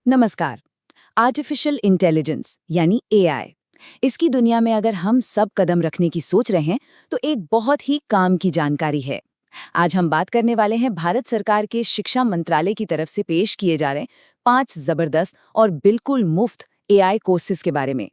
नमस्कार। Artificial intelligence यानी AI, इसकी दुनिया में अगर हम सब कदम रखने की सोच रहे हैं तो एक बहुत ही काम की जानकारी है। आज हम बात करने वाले हैं भारत सरकार के शिक्षा मंत्रालय की तरफ से पेश किए जा रहे 5 जबरदस्त और बिल्कुल मुफ्त एआई कोर्सेज के बारे में।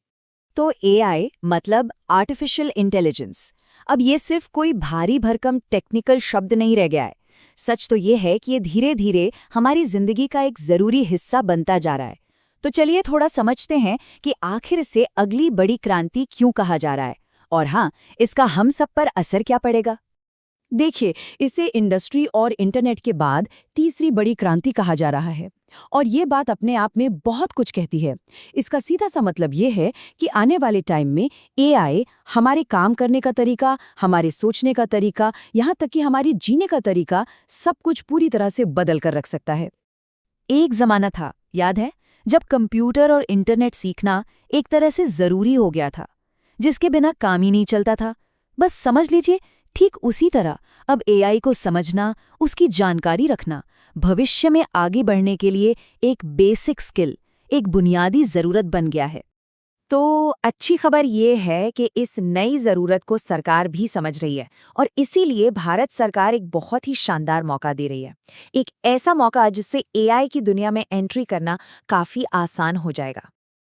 तो एआई मतलब आर्टिफिशियल इंटेलिजेंस। अब ये सिर्फ कोई भारी भरकम टेक्निकल शब्द नहीं रह गया है। सच तो ये है कि ये धीरे धीरे हमारी जिंदगी का एक जरूरी हिस्सा बनता जा रहा है। तो चलिए थोड़ा समझते हैं कि आखिर इसे अगली बड़ी क्रांति क्यों कहा जा रहा है, और हाँ, इसका हम सब पर असर क्या पड़ेगा। देखिए, इसे इंडस्ट्री और इंटरनेट के बाद तीसरी बड़ी क्रांति कहा जा रहा है। और ये बात अपने आप में बहुत कुछ कहती है। इसका सीधा सा मतलब ये है कि आने वाले टाइम में एआई हमारे काम करने का तरीका, हमारे सोचने का तरीका, यहाँ तक कि हमारी जीने का तरीका, सब कुछ पूरी तरह से बदल कर रख सकता है। एक जमाना था, याद है, जब कंप्यूटर और इंटरनेट सीखना एक तरह से जरूरी हो गया था, जिसके बिना काम ही नहीं चलता था। बस समझ लीजिए, ठीक उसी तरह अब एआई को समझना, उसकी जानकारी रखना, भविष्य में आगे बढ़ने के लिए एक बेसिक स्किल, एक बुनियादी जरूरत बन गया है। तो अच्छी खबर ये है कि इस नई ज़रूरत को सरकार भी समझ रही है और इसीलिए भारत सरकार एक बहुत ही शानदार मौका दे रही है। एक ऐसा मौका जिससे एआई की दुनिया में एंट्री करना काफ़ी आसान हो जाएगा।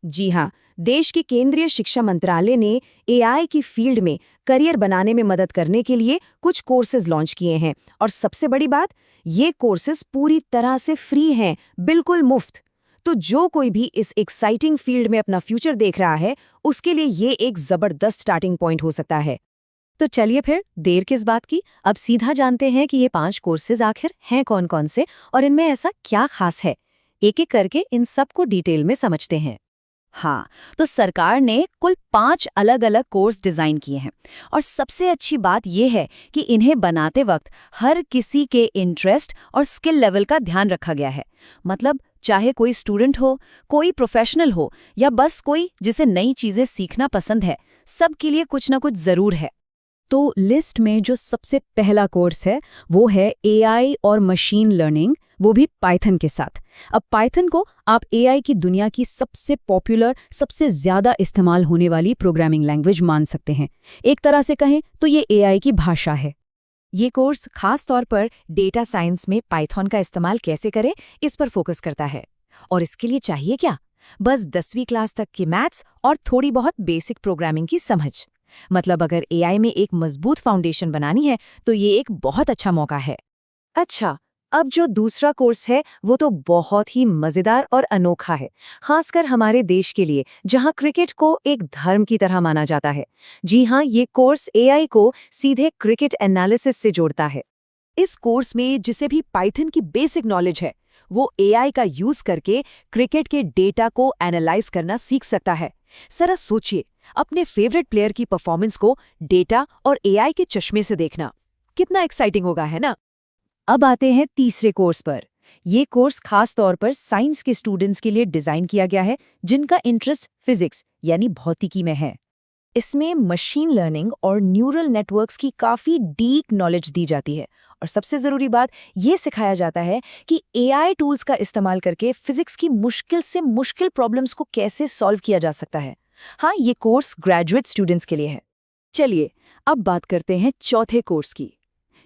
जी हाँ, देश के केंद्रीय शिक्षा मंत्रालय ने एआई की फील्ड में करियर बनाने में मदद करने के लिए कुछ कोर्सेज लॉन्च किए हैं। और सबसे बड़ी बात, ये कोर्सेज पूरी तरह से फ्री हैं, बिल्कुल मुफ्त। तो जो कोई भी इस एक्साइटिंग फील्ड में अपना फ्यूचर देख रहा है, उसके लिए ये एक जबरदस्त स्टार्टिंग पॉइंट हो सकता है। तो चलिए फिर देर किस बात की, अब सीधा जानते हैं कि ये 5 कोर्सेज आखिर हैं कौन कौन से और इनमें ऐसा क्या खास है। एक एक करके इन सबको डिटेल में समझते हैं। हाँ, तो सरकार ने कुल 5 अलग-अलग कोर्स डिजाइन किए हैं, और सबसे अच्छी बात यह है कि इन्हें बनाते वक्त हर किसी के इंटरेस्ट और स्किल लेवल का ध्यान रखा गया है। मतलब चाहे कोई स्टूडेंट हो, कोई प्रोफेशनल हो, या बस कोई जिसे नई चीजें सीखना पसंद है, सबके लिए कुछ ना कुछ जरूर है। तो लिस्ट में जो सबसे पहला कोर्स है वो है एआई और मशीन लर्निंग, वो भी पाइथन के साथ। अब पाइथन को आप एआई की दुनिया की सबसे पॉपुलर, सबसे ज्यादा इस्तेमाल होने वाली प्रोग्रामिंग लैंग्वेज मान सकते हैं। एक तरह से कहें तो ये एआई की भाषा है। ये कोर्स खास तौर पर डेटा साइंस में पाइथन का इस्तेमाल कैसे करें, इस पर फोकस करता है। और इसके लिए चाहिए क्या? बस 10वीं क्लास तक की मैथ्स और थोड़ी बहुत बेसिक प्रोग्रामिंग की समझ। मतलब अगर एआई में एक मजबूत फाउंडेशन बनानी है तो ये एक बहुत अच्छा मौका है। अच्छा, अब जो दूसरा कोर्स है वो तो बहुत ही मजेदार और अनोखा है, खासकर हमारे देश के लिए जहां क्रिकेट को एक धर्म की तरह माना जाता है। जी हाँ, ये कोर्स एआई को सीधे क्रिकेट एनालिसिस से जोड़ता है। इस कोर्स में जिसे भी पाइथन की बेसिक नॉलेज है, वो एआई का यूज करके क्रिकेट के डेटा को एनालाइज करना सीख सकता है। जरा सोचिए, अपने फेवरेट प्लेयर की परफॉर्मेंस को डेटा और एआई के चश्मे से देखना कितना एक्साइटिंग होगा, है ना? अब आते हैं तीसरे कोर्स पर। ये कोर्स खास तौर पर साइंस के स्टूडेंट्स के लिए डिजाइन किया गया है, जिनका इंटरेस्ट फिजिक्स यानी भौतिकी में है। इसमें मशीन लर्निंग और न्यूरल नेटवर्क्स की काफी डीप नॉलेज दी जाती है। और सबसे जरूरी बात, ये सिखाया जाता है कि एआई टूल्स का इस्तेमाल करके फिजिक्स की मुश्किल से मुश्किल प्रॉब्लम्स को कैसे सॉल्व किया जा सकता है। हाँ, ये कोर्स ग्रेजुएट स्टूडेंट्स के लिए है। चलिए अब बात करते हैं चौथे कोर्स की।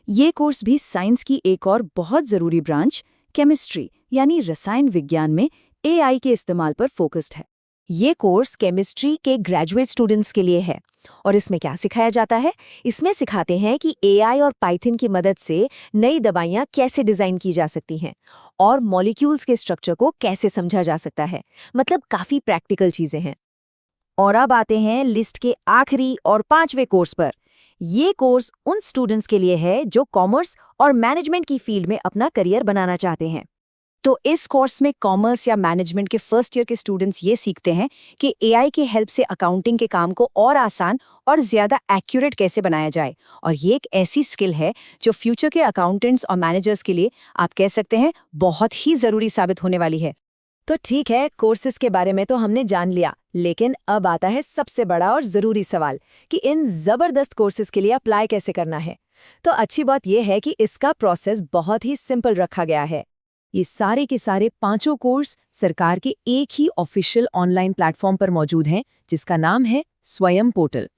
ये कोर्स भी साइंस की एक और बहुत जरूरी ब्रांच, केमिस्ट्री यानी रसायन विज्ञान में एआई के इस्तेमाल पर फोकस्ड है। ये कोर्स केमिस्ट्री के ग्रेजुएट स्टूडेंट्स के लिए है। और इसमें क्या सिखाया जाता है? इसमें सिखाते हैं कि एआई और पाइथन की मदद से नई दवाइयां कैसे डिजाइन की जा सकती हैं और मॉलिक्यूल्स के स्ट्रक्चर को कैसे समझा जा सकता है। मतलब काफी प्रैक्टिकल चीजें हैं। और अब आते हैं लिस्ट के आखिरी और 5वें कोर्स पर। ये कोर्स उन स्टूडेंट्स के लिए है जो कॉमर्स और मैनेजमेंट की फील्ड में अपना करियर बनाना चाहते हैं। तो इस कोर्स में कॉमर्स या मैनेजमेंट के फर्स्ट ईयर के स्टूडेंट्स ये सीखते हैं कि एआई की हेल्प से अकाउंटिंग के काम को और आसान और ज्यादा एक्यूरेट कैसे बनाया जाए। और ये एक ऐसी स्किल है जो फ्यूचर के अकाउंटेंट्स और मैनेजर्स के लिए, आप कह सकते हैं, बहुत ही जरूरी साबित होने वाली है। तो ठीक है, कोर्सेज के बारे में तो हमने जान लिया, लेकिन अब आता है सबसे बड़ा और जरूरी सवाल कि इन जबरदस्त कोर्सेज के लिए अप्लाई कैसे करना है। तो अच्छी बात यह है कि इसका प्रोसेस बहुत ही सिंपल रखा गया है। ये सारे के सारे पांचों कोर्स सरकार के एक ही ऑफिशियल ऑनलाइन प्लेटफॉर्म पर मौजूद हैं, जिसका नाम है स्वयं पोर्टल।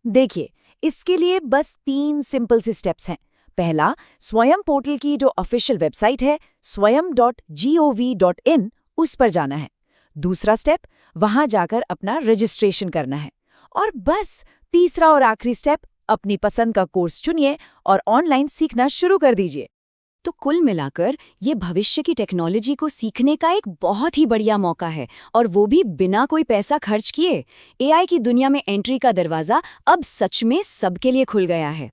देखिए, इसके लिए बस 3 सिंपल से स्टेप्स हैं। पहला, स्वयं पोर्टल की जो ऑफिशियल वेबसाइट है swayam.gov.in, उस पर जाना है। दूसरा स्टेप, वहां जाकर अपना रजिस्ट्रेशन करना है। और बस तीसरा और आखिरी स्टेप, अपनी पसंद का कोर्स चुनिए और ऑनलाइन सीखना शुरू कर दीजिए। तो कुल मिलाकर ये भविष्य की टेक्नोलॉजी को सीखने का एक बहुत ही बढ़िया मौका है, और वो भी बिना कोई पैसा खर्च किए। एआई की दुनिया में एंट्री का दरवाजा अब सच में सबके लिए खुल गया है।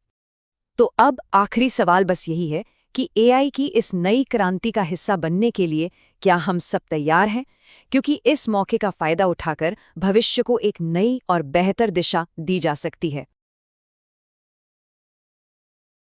तो अब आखिरी सवाल बस यही है कि एआई की इस नई क्रांति का हिस्सा बनने के लिए क्या हम सब तैयार हैं? क्योंकि इस मौके का फायदा उठाकर भविष्य को एक नई और बेहतर दिशा दी जा सकती है।